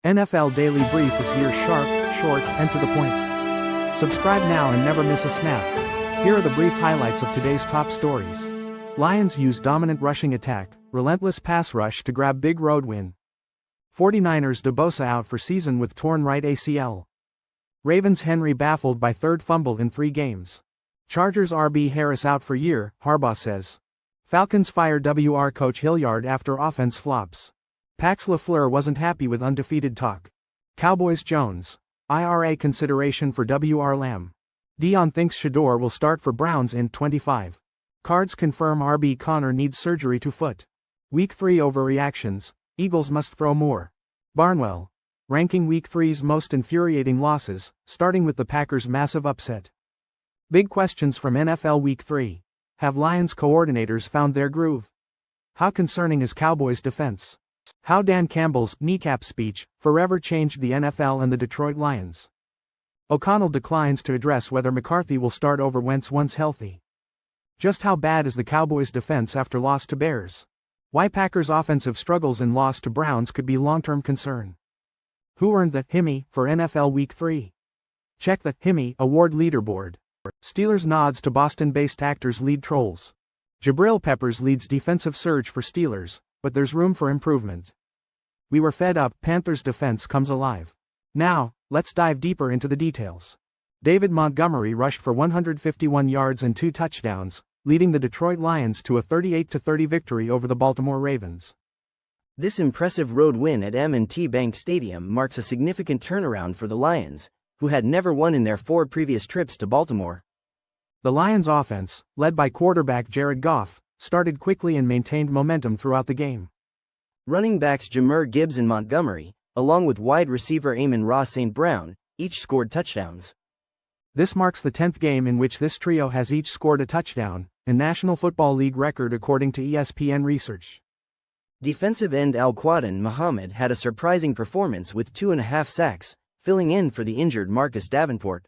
NFL Daily Brief is here sharp, short, and to the point. Subscribe now and never miss a snap. Here are the brief highlights of today's top stories. Lions use dominant rushing attack, relentless pass rush to grab big road win. 49ers Bosa out for season with torn right ACL. Ravens Henry baffled by third fumble in 3 games. Chargers RB Harris out for year, Harbaugh says. Falcons fire WR coach Hilliard after offense flops. Pax LaFleur wasn't happy with undefeated talk. Cowboys Jones. IRA consideration for WR Lamb. Deion thinks Shedeur will start for Browns in 25. Cards confirm RB Connor needs surgery to foot. Week 3 overreactions, Eagles must throw more. Barnwell. Ranking Week 3's most infuriating losses, starting with the Packers' massive upset. Big questions from NFL Week 3. Have Lions coordinators found their groove? How concerning is Cowboys' defense? How Dan Campbell's kneecap speech forever changed the NFL and the Detroit Lions. O'Connell declines to address whether McCarthy will start over Wentz once healthy. Just how bad is the Cowboys' defense after loss to Bears? Why Packers' offensive struggles and loss to Browns could be long-term concern. Who earned the Himmy for NFL Week 3? Check the Himmy Award leaderboard. Steelers nods to Boston-based actors lead trolls. Jabril Peppers leads defensive surge for Steelers, but there's room for improvement. We were fed up, Panthers defense comes alive. Now, let's dive deeper into the details. David Montgomery rushed for 151 yards and 2 touchdowns, leading the Detroit Lions to a 38-30 victory over the Baltimore Ravens. This impressive road win at M&T Bank Stadium marks a significant turnaround for the Lions, who had never won in their 4 previous trips to Baltimore. The Lions' offense, led by quarterback Jared Goff, started quickly and maintained momentum throughout the game. Running backs Jahmyr Gibbs and Montgomery, along with wide receiver Amon-Ra St. Brown, each scored touchdowns. This marks the 10th game in which this trio has each scored a touchdown, a National Football League record according to ESPN research. Defensive end Al-Quadin Muhammad had a surprising performance with 2.5 sacks, filling in for the injured Marcus Davenport.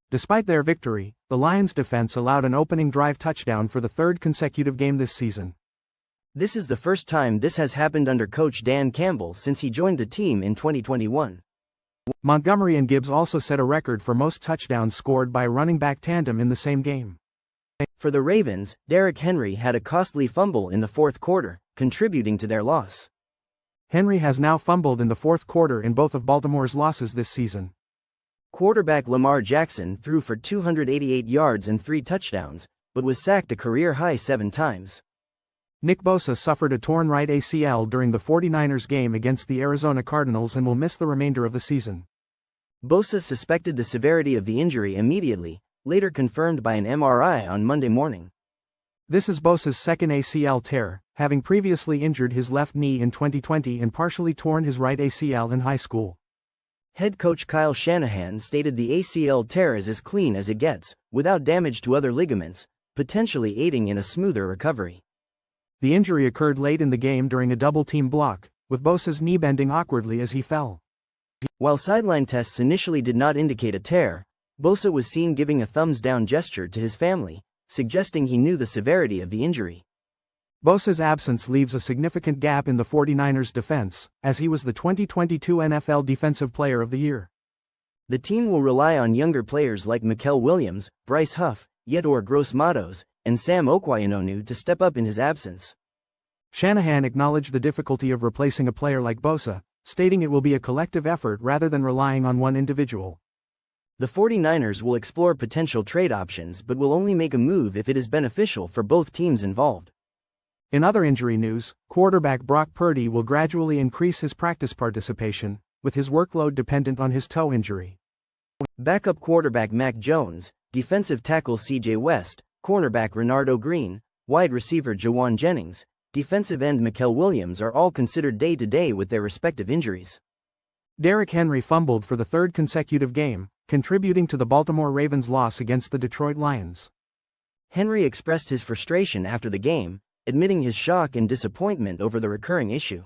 Despite their victory, the Lions' defense allowed an opening drive touchdown for the 3rd consecutive game this season. This is the first time this has happened under coach Dan Campbell since he joined the team in 2021. Montgomery and Gibbs also set a record for most touchdowns scored by a running back tandem in the same game. For the Ravens, Derrick Henry had a costly fumble in the 4th quarter, contributing to their loss. Henry has now fumbled in the 4th quarter in both of Baltimore's losses this season. Quarterback Lamar Jackson threw for 288 yards and 3 touchdowns, but was sacked a career-high 7 times. Nick Bosa suffered a torn right ACL during the 49ers game against the Arizona Cardinals and will miss the remainder of the season. Bosa suspected the severity of the injury immediately, later confirmed by an MRI on Monday morning. This is Bosa's 2nd ACL tear, having previously injured his left knee in 2020 and partially torn his right ACL in high school. Head coach Kyle Shanahan stated the ACL tear is as clean as it gets, without damage to other ligaments, potentially aiding in a smoother recovery. The injury occurred late in the game during a double-team block, with Bosa's knee bending awkwardly as he fell. While sideline tests initially did not indicate a tear, Bosa was seen giving a thumbs-down gesture to his family, suggesting he knew the severity of the injury. Bosa's absence leaves a significant gap in the 49ers' defense, as he was the 2022 NFL Defensive Player of the Year. The team will rely on younger players like Mykel Williams, Bryce Huff, Yetur Gross-Matos, and Sam Okwayanonu to step up in his absence. Shanahan acknowledged the difficulty of replacing a player like Bosa, stating it will be a collective effort rather than relying on one individual. The 49ers will explore potential trade options but will only make a move if it is beneficial for both teams involved. In other injury news, quarterback Brock Purdy will gradually increase his practice participation, with his workload dependent on his toe injury. Backup quarterback Mac Jones, defensive tackle C.J. West, cornerback Renardo Green, wide receiver Jawan Jennings, defensive end Mykel Williams are all considered day-to-day with their respective injuries. Derrick Henry fumbled for the 3rd consecutive game, contributing to the Baltimore Ravens' loss against the Detroit Lions. Henry expressed his frustration after the game, admitting his shock and disappointment over the recurring issue.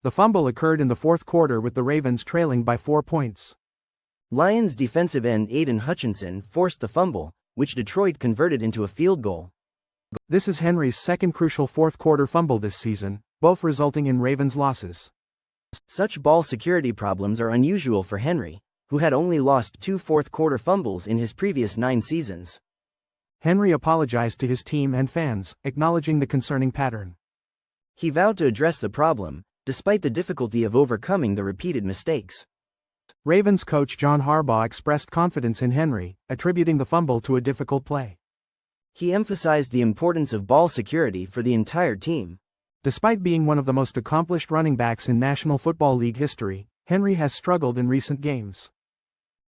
The fumble occurred in the 4th quarter with the Ravens trailing by 4 points. Lions defensive end Aiden Hutchinson forced the fumble, which Detroit converted into a field goal. This is Henry's 2nd crucial 4th quarter fumble this season, both resulting in Ravens losses. Such ball security problems are unusual for Henry, who had only lost 2 fourth-quarter fumbles in his previous 9 seasons. Henry apologized to his team and fans, acknowledging the concerning pattern. He vowed to address the problem, despite the difficulty of overcoming the repeated mistakes. Ravens coach John Harbaugh expressed confidence in Henry, attributing the fumble to a difficult play. He emphasized the importance of ball security for the entire team. Despite being one of the most accomplished running backs in National Football League history, Henry has struggled in recent games.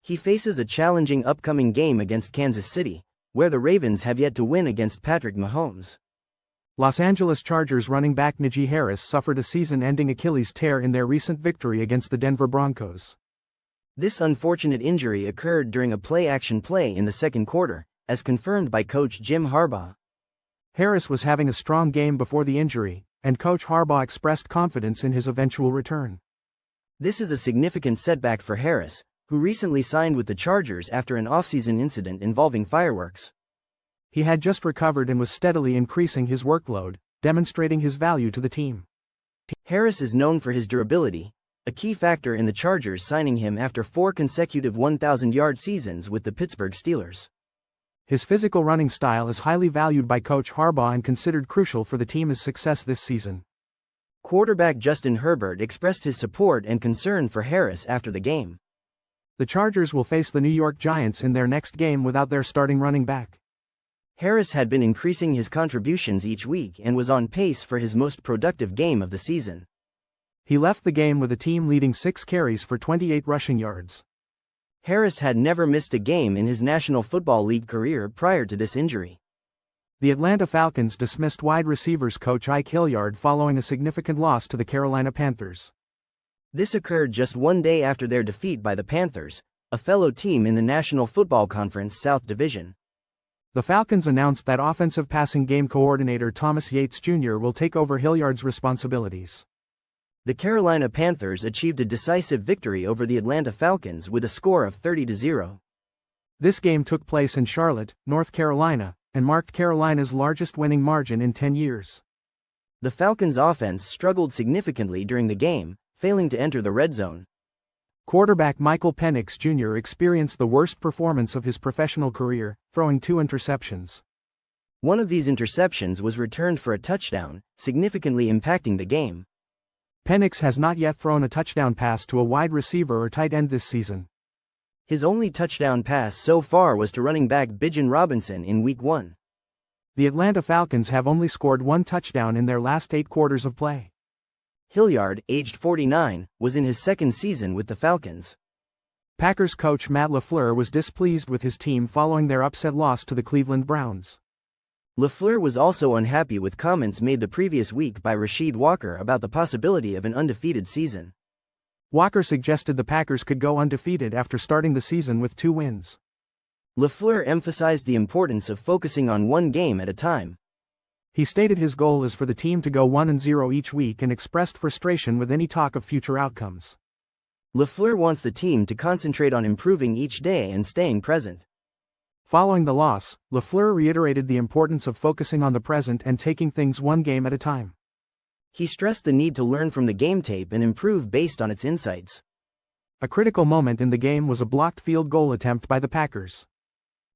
He faces a challenging upcoming game against Kansas City, where the Ravens have yet to win against Patrick Mahomes. Los Angeles Chargers running back Najee Harris suffered a season-ending Achilles tear in their recent victory against the Denver Broncos. This unfortunate injury occurred during a play-action play in the second quarter, as confirmed by coach Jim Harbaugh. Harris was having a strong game before the injury, and coach Harbaugh expressed confidence in his eventual return. This is a significant setback for Harris, who recently signed with the Chargers after an offseason incident involving fireworks. He had just recovered and was steadily increasing his workload, demonstrating his value to the team. Harris is known for his durability, a key factor in the Chargers signing him after 4 consecutive 1,000-yard seasons with the Pittsburgh Steelers. His physical running style is highly valued by coach Harbaugh and considered crucial for the team's success this season. Quarterback Justin Herbert expressed his support and concern for Harris after the game. The Chargers will face the New York Giants in their next game without their starting running back. Harris had been increasing his contributions each week and was on pace for his most productive game of the season. He left the game with the team leading 6 carries for 28 rushing yards. Harris had never missed a game in his National Football League career prior to this injury. The Atlanta Falcons dismissed wide receivers coach Ike Hilliard following a significant loss to the Carolina Panthers. This occurred just one day after their defeat by the Panthers, a fellow team in the National Football Conference South Division. The Falcons announced that offensive passing game coordinator Thomas Yates Jr. will take over Hilliard's responsibilities. The Carolina Panthers achieved a decisive victory over the Atlanta Falcons with a score of 30-0. This game took place in Charlotte, North Carolina, and marked Carolina's largest winning margin in 10 years. The Falcons' offense struggled significantly during the game, failing to enter the red zone. Quarterback Michael Penix Jr. experienced the worst performance of his professional career, throwing 2 interceptions. One of these interceptions was returned for a touchdown, significantly impacting the game. Penix has not yet thrown a touchdown pass to a wide receiver or tight end this season. His only touchdown pass so far was to running back Bijan Robinson in Week 1. The Atlanta Falcons have only scored 1 touchdown in their last 8 quarters of play. Hilliard, aged 49, was in his second season with the Falcons. Packers coach Matt LaFleur was displeased with his team following their upset loss to the Cleveland Browns. LaFleur was also unhappy with comments made the previous week by Rasheed Walker about the possibility of an undefeated season. Walker suggested the Packers could go undefeated after starting the season with 2 wins. LaFleur emphasized the importance of focusing on one game at a time. He stated his goal is for the team to go 1-0 each week and expressed frustration with any talk of future outcomes. LaFleur wants the team to concentrate on improving each day and staying present. Following the loss, LaFleur reiterated the importance of focusing on the present and taking things one game at a time. He stressed the need to learn from the game tape and improve based on its insights. A critical moment in the game was a blocked field goal attempt by the Packers.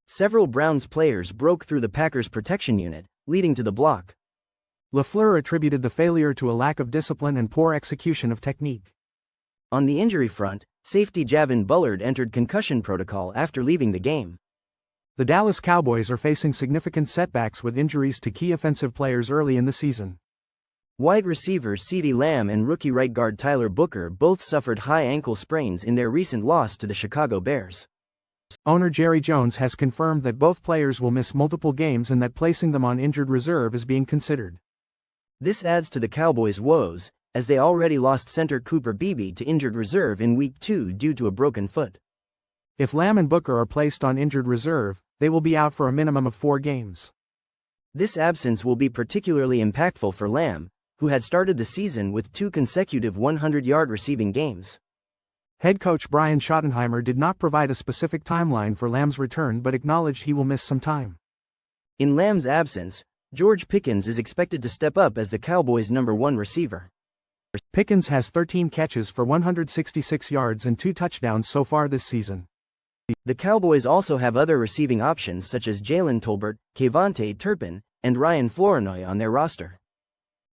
Several Browns players broke through the Packers' protection unit, leading to the block. LaFleur attributed the failure to a lack of discipline and poor execution of technique. On the injury front, safety Javon Bullard entered concussion protocol after leaving the game. The Dallas Cowboys are facing significant setbacks with injuries to key offensive players early in the season. Wide receivers CeeDee Lamb and rookie right guard Tyler Booker both suffered high ankle sprains in their recent loss to the Chicago Bears. Owner Jerry Jones has confirmed that both players will miss multiple games and that placing them on injured reserve is being considered. This adds to the Cowboys' woes, as they already lost center Cooper Beebe to injured reserve in Week 2 due to a broken foot. If Lamb and Booker are placed on injured reserve, they will be out for a minimum of 4 games. This absence will be particularly impactful for Lamb, who had started the season with 2 consecutive 100-yard receiving games. Head coach Brian Schottenheimer did not provide a specific timeline for Lamb's return but acknowledged he will miss some time. In Lamb's absence, George Pickens is expected to step up as the Cowboys' #1 receiver. Pickens has 13 catches for 166 yards and 2 touchdowns so far this season. The Cowboys also have other receiving options such as Jalen Tolbert, Kevontae Turpin, and Ryan Flournoy on their roster.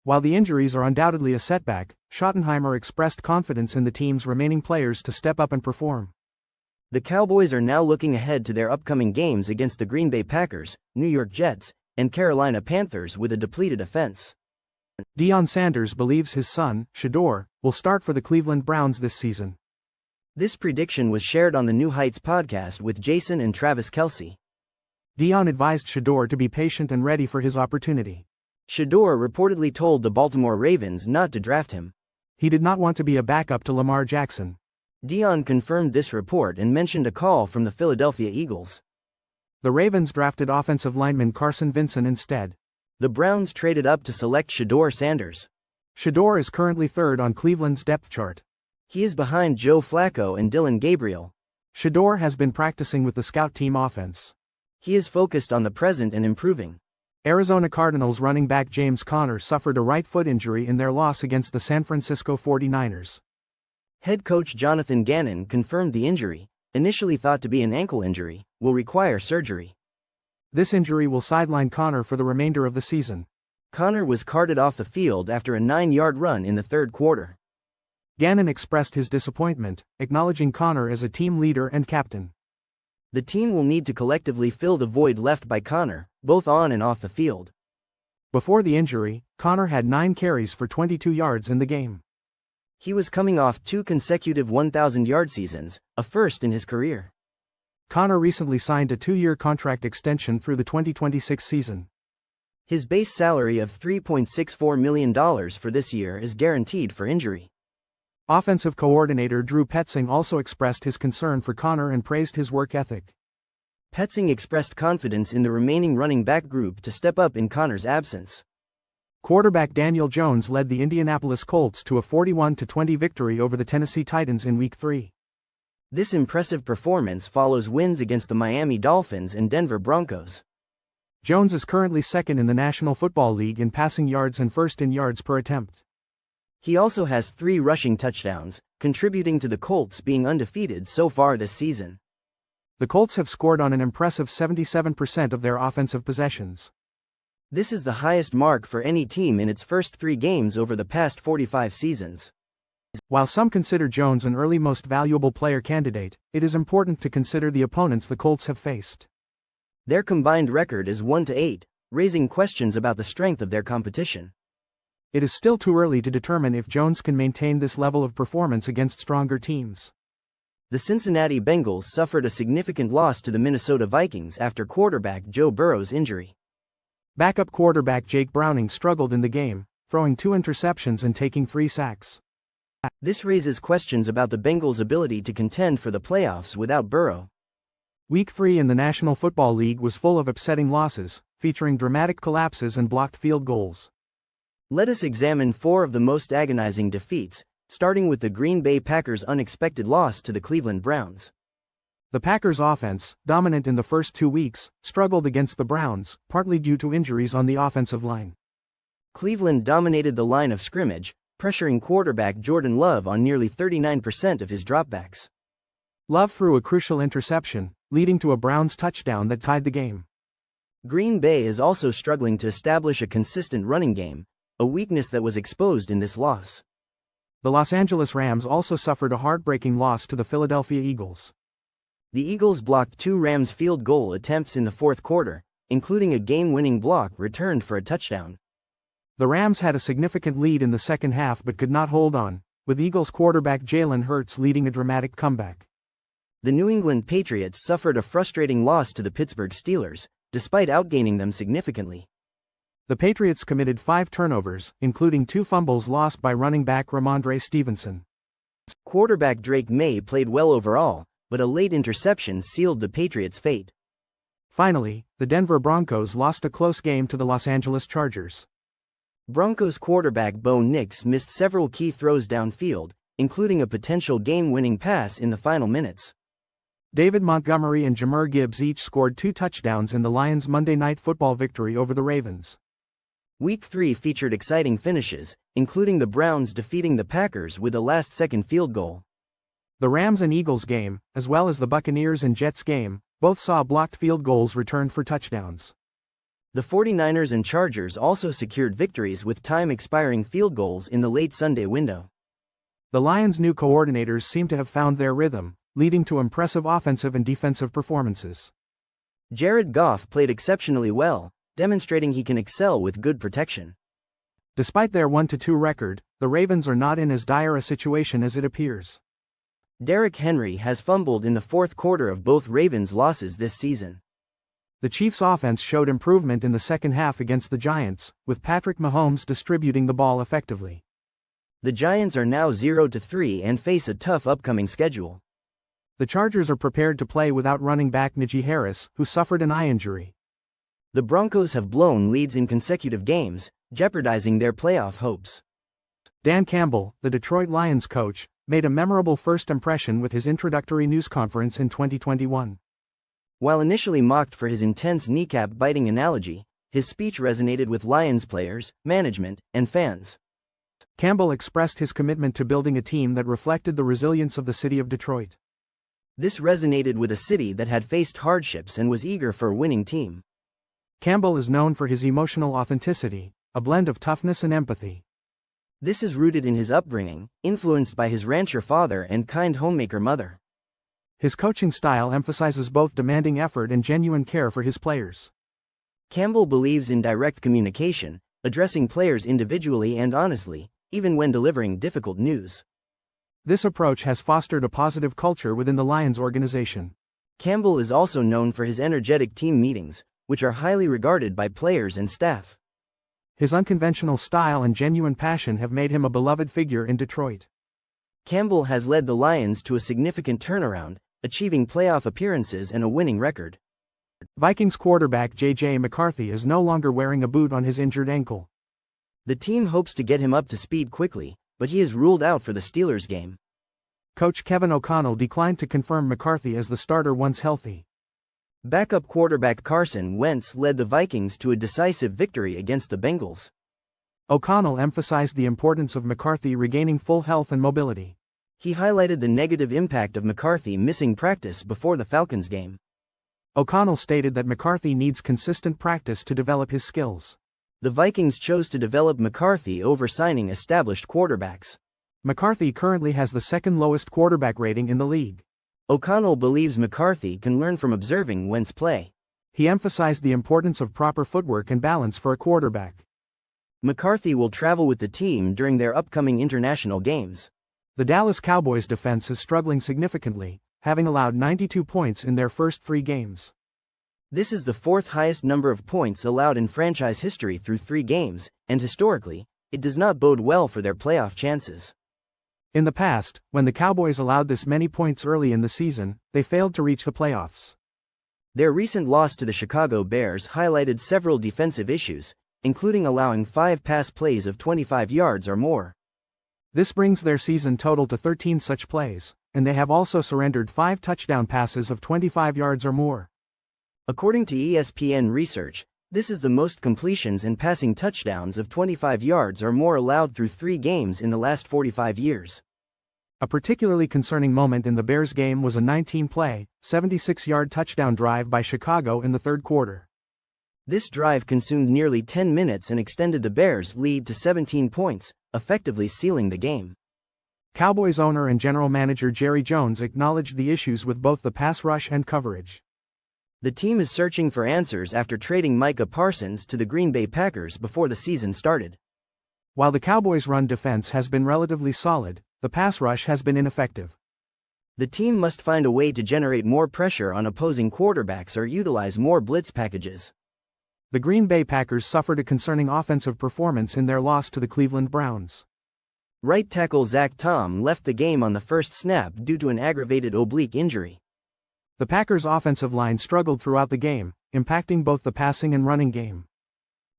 While the injuries are undoubtedly a setback, Schottenheimer expressed confidence in the team's remaining players to step up and perform. The Cowboys are now looking ahead to their upcoming games against the Green Bay Packers, New York Jets, and Carolina Panthers with a depleted offense. Deion Sanders believes his son, Shedeur, will start for the Cleveland Browns this season. This prediction was shared on the New Heights podcast with Jason and Travis Kelce. Deion advised Shedeur to be patient and ready for his opportunity. Shedeur reportedly told the Baltimore Ravens not to draft him. He did not want to be a backup to Lamar Jackson. Deion confirmed this report and mentioned a call from the Philadelphia Eagles. The Ravens drafted offensive lineman Carson Vincent instead. The Browns traded up to select Shedeur Sanders. Shedeur is currently third on Cleveland's depth chart. He is behind Joe Flacco and Dylan Gabriel. Shedeur has been practicing with the scout team offense. He is focused on the present and improving. Arizona Cardinals running back James Conner suffered a right foot injury in their loss against the San Francisco 49ers. Head coach Jonathan Gannon confirmed the injury, initially thought to be an ankle injury, will require surgery. This injury will sideline Conner for the remainder of the season. Conner was carted off the field after a 9-yard run in the third quarter. Gannon expressed his disappointment, acknowledging Conner as a team leader and captain. The team will need to collectively fill the void left by Conner, both on and off the field. Before the injury, Conner had 9 carries for 22 yards in the game. He was coming off 2 consecutive 1,000-yard seasons, a first in his career. Conner recently signed a 2-year contract extension through the 2026 season. His base salary of $3.64 million for this year is guaranteed for injury. Offensive coordinator Drew Petzing also expressed his concern for Conner and praised his work ethic. Petzing expressed confidence in the remaining running back group to step up in Conner's absence. Quarterback Daniel Jones led the Indianapolis Colts to a 41-20 victory over the Tennessee Titans in Week 3. This impressive performance follows wins against the Miami Dolphins and Denver Broncos. Jones is currently second in the National Football League in passing yards and first in yards per attempt. He also has 3 rushing touchdowns, contributing to the Colts being undefeated so far this season. The Colts have scored on an impressive 77% of their offensive possessions. This is the highest mark for any team in its first 3 games over the past 45 seasons. While some consider Jones an early most valuable player candidate, it is important to consider the opponents the Colts have faced. Their combined record is 1-8, raising questions about the strength of their competition. It is still too early to determine if Jones can maintain this level of performance against stronger teams. The Cincinnati Bengals suffered a significant loss to the Minnesota Vikings after quarterback Joe Burrow's injury. Backup quarterback Jake Browning struggled in the game, throwing 2 interceptions and taking 3 sacks. This raises questions about the Bengals' ability to contend for the playoffs without Burrow. Week 3 in the National Football League was full of upsetting losses, featuring dramatic collapses and blocked field goals. Let us examine 4 of the most agonizing defeats, starting with the Green Bay Packers' unexpected loss to the Cleveland Browns. The Packers' offense, dominant in the first 2 weeks, struggled against the Browns, partly due to injuries on the offensive line. Cleveland dominated the line of scrimmage, pressuring quarterback Jordan Love on nearly 39% of his dropbacks. Love threw a crucial interception, leading to a Browns touchdown that tied the game. Green Bay is also struggling to establish a consistent running game, a weakness that was exposed in this loss. The Los Angeles Rams also suffered a heartbreaking loss to the Philadelphia Eagles. The Eagles blocked 2 Rams field goal attempts in the fourth quarter, including a game-winning block returned for a touchdown. The Rams had a significant lead in the second half but could not hold on, with Eagles quarterback Jalen Hurts leading a dramatic comeback. The New England Patriots suffered a frustrating loss to the Pittsburgh Steelers, despite outgaining them significantly. The Patriots committed 5 turnovers, including 2 fumbles lost by running back Ramondre Stevenson. Quarterback Drake May played well overall, but a late interception sealed the Patriots' fate. Finally, the Denver Broncos lost a close game to the Los Angeles Chargers. Broncos quarterback Bo Nix missed several key throws downfield, including a potential game-winning pass in the final minutes. David Montgomery and Jahmyr Gibbs each scored 2 touchdowns in the Lions' Monday Night Football victory over the Ravens. Week 3 featured exciting finishes, including the Browns defeating the Packers with a last-second field goal. The Rams and Eagles game, as well as the Buccaneers and Jets game, both saw blocked field goals returned for touchdowns. The 49ers and Chargers also secured victories with time-expiring field goals in the late Sunday window. The Lions' new coordinators seem to have found their rhythm, leading to impressive offensive and defensive performances. Jared Goff played exceptionally well, demonstrating he can excel with good protection. Despite their 1-2 record, the Ravens are not in as dire a situation as it appears. Derrick Henry has fumbled in the fourth quarter of both Ravens' losses this season. The Chiefs' offense showed improvement in the second half against the Giants, with Patrick Mahomes distributing the ball effectively. The Giants are now 0-3 and face a tough upcoming schedule. The Chargers are prepared to play without running back Najee Harris, who suffered an eye injury. The Broncos have blown leads in consecutive games, jeopardizing their playoff hopes. Dan Campbell, the Detroit Lions coach, made a memorable first impression with his introductory news conference in 2021. While initially mocked for his intense kneecap-biting analogy, his speech resonated with Lions players, management, and fans. Campbell expressed his commitment to building a team that reflected the resilience of the city of Detroit. This resonated with a city that had faced hardships and was eager for a winning team. Campbell is known for his emotional authenticity, a blend of toughness and empathy. This is rooted in his upbringing, influenced by his rancher father and kind homemaker mother. His coaching style emphasizes both demanding effort and genuine care for his players. Campbell believes in direct communication, addressing players individually and honestly, even when delivering difficult news. This approach has fostered a positive culture within the Lions organization. Campbell is also known for his energetic team meetings, which are highly regarded by players and staff. His unconventional style and genuine passion have made him a beloved figure in Detroit. Campbell has led the Lions to a significant turnaround, achieving playoff appearances and a winning record. Vikings quarterback J.J. McCarthy is no longer wearing a boot on his injured ankle. The team hopes to get him up to speed quickly, but he is ruled out for the Steelers game. Coach Kevin O'Connell declined to confirm McCarthy as the starter once healthy. Backup quarterback Carson Wentz led the Vikings to a decisive victory against the Bengals. O'Connell emphasized the importance of McCarthy regaining full health and mobility. He highlighted the negative impact of McCarthy missing practice before the Falcons game. O'Connell stated that McCarthy needs consistent practice to develop his skills. The Vikings chose to develop McCarthy over signing established quarterbacks. McCarthy currently has the second lowest quarterback rating in the league. O'Connell believes McCarthy can learn from observing Wentz play. He emphasized the importance of proper footwork and balance for a quarterback. McCarthy will travel with the team during their upcoming international games. The Dallas Cowboys defense is struggling significantly, having allowed 92 points in their first 3 games. This is the 4th highest number of points allowed in franchise history through 3 games, and historically, it does not bode well for their playoff chances. In the past, when the Cowboys allowed this many points early in the season, they failed to reach the playoffs. Their recent loss to the Chicago Bears highlighted several defensive issues, including allowing 5 pass plays of 25 yards or more. This brings their season total to 13 such plays, and they have also surrendered 5 touchdown passes of 25 yards or more. According to ESPN research, this is the most completions and passing touchdowns of 25 yards or more allowed through 3 games in the last 45 years. A particularly concerning moment in the Bears game was a 19-play, 76-yard touchdown drive by Chicago in the third quarter. This drive consumed nearly 10 minutes and extended the Bears' lead to 17 points, effectively sealing the game. Cowboys owner and general manager Jerry Jones acknowledged the issues with both the pass rush and coverage. The team is searching for answers after trading Micah Parsons to the Green Bay Packers before the season started. While the Cowboys' run defense has been relatively solid, the pass rush has been ineffective. The team must find a way to generate more pressure on opposing quarterbacks or utilize more blitz packages. The Green Bay Packers suffered a concerning offensive performance in their loss to the Cleveland Browns. Right tackle Zach Tom left the game on the first snap due to an aggravated oblique injury. The Packers' offensive line struggled throughout the game, impacting both the passing and running game.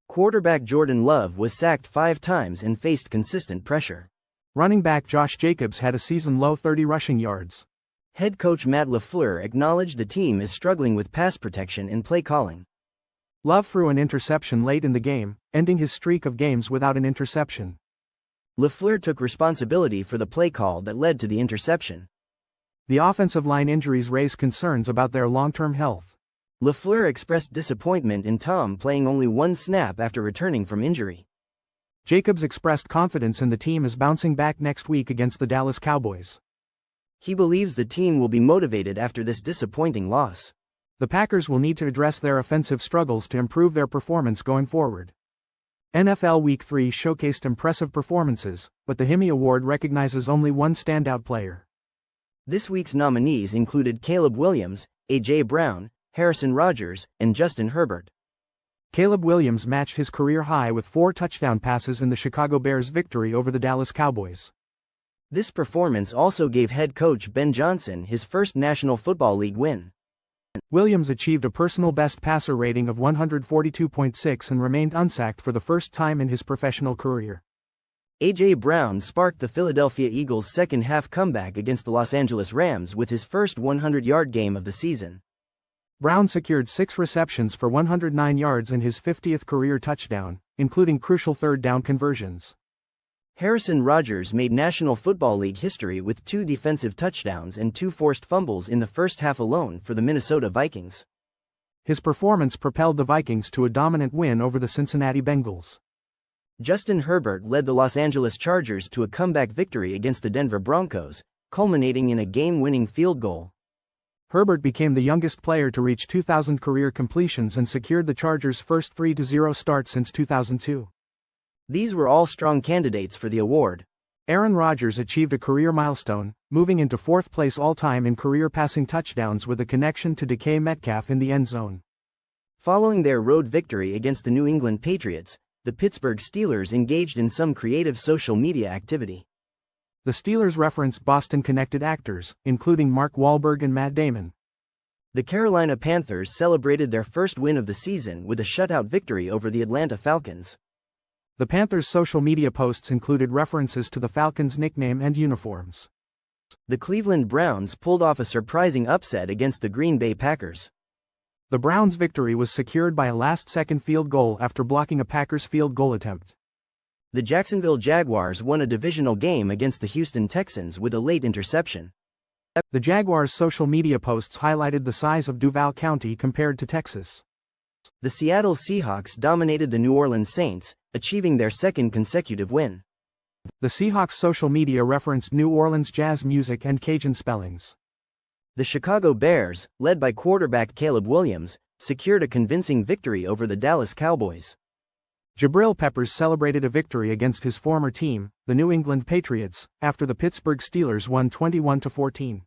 Quarterback Jordan Love was sacked 5 times and faced consistent pressure. Running back Josh Jacobs had a season-low 30 rushing yards. Head coach Matt LaFleur acknowledged the team is struggling with pass protection and play calling. Love threw an interception late in the game, ending his streak of games without an interception. LaFleur took responsibility for the play call that led to the interception. The offensive line injuries raise concerns about their long-term health. LaFleur expressed disappointment in Tom playing only one snap after returning from injury. Jacobs expressed confidence in the team is bouncing back next week against the Dallas Cowboys. He believes the team will be motivated after this disappointing loss. The Packers will need to address their offensive struggles to improve their performance going forward. NFL Week 3 showcased impressive performances, but the Hemi Award recognizes only one standout player. This week's nominees included Caleb Williams, A.J. Brown, Harrison Rogers, and Justin Herbert. Caleb Williams matched his career high with 4 touchdown passes in the Chicago Bears' victory over the Dallas Cowboys. This performance also gave head coach Ben Johnson his first National Football League win. Williams achieved a personal best passer rating of 142.6 and remained unsacked for the first time in his professional career. A.J. Brown sparked the Philadelphia Eagles' second-half comeback against the Los Angeles Rams with his first 100-yard game of the season. Brown secured 6 receptions for 109 yards and his 50th career touchdown, including crucial third-down conversions. Harrison Rogers made National Football League history with 2 defensive touchdowns and 2 forced fumbles in the first half alone for the Minnesota Vikings. His performance propelled the Vikings to a dominant win over the Cincinnati Bengals. Justin Herbert led the Los Angeles Chargers to a comeback victory against the Denver Broncos, culminating in a game-winning field goal. Herbert became the youngest player to reach 2,000 career completions and secured the Chargers' first 3-0 start since 2002. These were all strong candidates for the award. Aaron Rodgers achieved a career milestone, moving into 4th place all-time in career passing touchdowns with a connection to DK Metcalf in the end zone. Following their road victory against the New England Patriots, the Pittsburgh Steelers engaged in some creative social media activity. The Steelers referenced Boston-connected actors, including Mark Wahlberg and Matt Damon. The Carolina Panthers celebrated their first win of the season with a shutout victory over the Atlanta Falcons. The Panthers' social media posts included references to the Falcons' nickname and uniforms. The Cleveland Browns pulled off a surprising upset against the Green Bay Packers. The Browns' victory was secured by a last-second field goal after blocking a Packers field goal attempt. The Jacksonville Jaguars won a divisional game against the Houston Texans with a late interception. The Jaguars' social media posts highlighted the size of Duval County compared to Texas. The Seattle Seahawks dominated the New Orleans Saints, achieving their second consecutive win. The Seahawks' social media referenced New Orleans jazz music and Cajun spellings. The Chicago Bears, led by quarterback Caleb Williams, secured a convincing victory over the Dallas Cowboys. Jabril Peppers celebrated a victory against his former team, the New England Patriots, after the Pittsburgh Steelers won 21-14.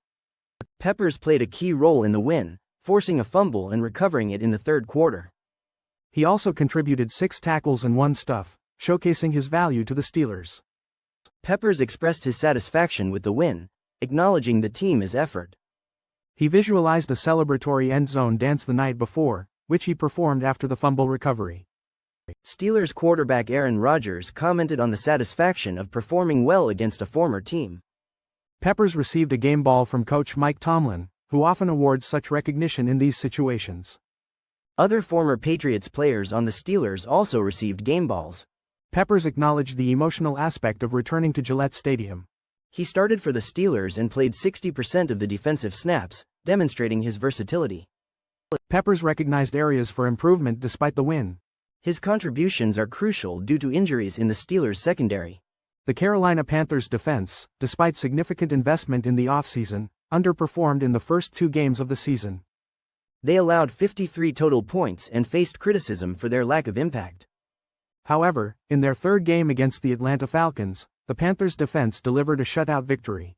Peppers played a key role in the win, forcing a fumble and recovering it in the third quarter. He also contributed 6 tackles and 1 stuff, showcasing his value to the Steelers. Peppers expressed his satisfaction with the win, acknowledging the team's effort. He visualized a celebratory end zone dance the night before, which he performed after the fumble recovery. Steelers quarterback Aaron Rodgers commented on the satisfaction of performing well against a former team. Peppers received a game ball from coach Mike Tomlin, who often awards such recognition in these situations. Other former Patriots players on the Steelers also received game balls. Peppers acknowledged the emotional aspect of returning to Gillette Stadium. He started for the Steelers and played 60% of the defensive snaps, demonstrating his versatility. Peppers recognized areas for improvement despite the win. His contributions are crucial due to injuries in the Steelers' secondary. The Carolina Panthers' defense, despite significant investment in the offseason, underperformed in the first 2 games of the season. They allowed 53 total points and faced criticism for their lack of impact. However, in their 3rd game against the Atlanta Falcons, the Panthers' defense delivered a shutout victory.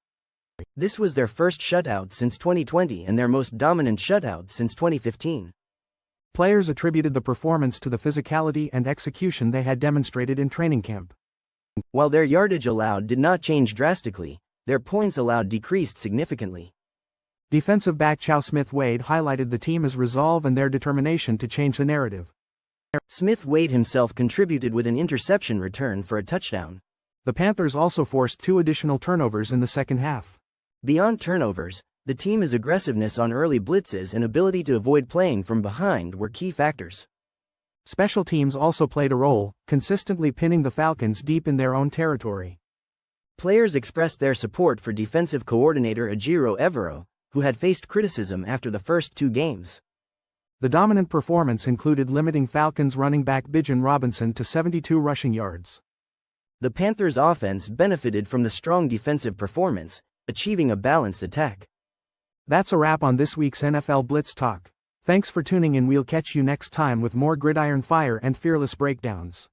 This was their first shutout since 2020 and their most dominant shutout since 2015. Players attributed the performance to the physicality and execution they had demonstrated in training camp. While their yardage allowed did not change drastically, their points allowed decreased significantly. Defensive back Chow Smith-Wade highlighted the team's resolve and their determination to change the narrative. Smith-Wade himself contributed with an interception return for a touchdown. The Panthers also forced 2 additional turnovers in the second half. Beyond turnovers, the team's aggressiveness on early blitzes and ability to avoid playing from behind were key factors. Special teams also played a role, consistently pinning the Falcons deep in their own territory. Players expressed their support for defensive coordinator Ejiro Evero, who had faced criticism after the first 2 games. The dominant performance included limiting Falcons running back Bijan Robinson to 72 rushing yards. The Panthers' offense benefited from the strong defensive performance, achieving a balanced attack. That's a wrap on this week's NFL Blitz Talk. Thanks for tuning in. We'll catch you next time with more gridiron fire and fearless breakdowns.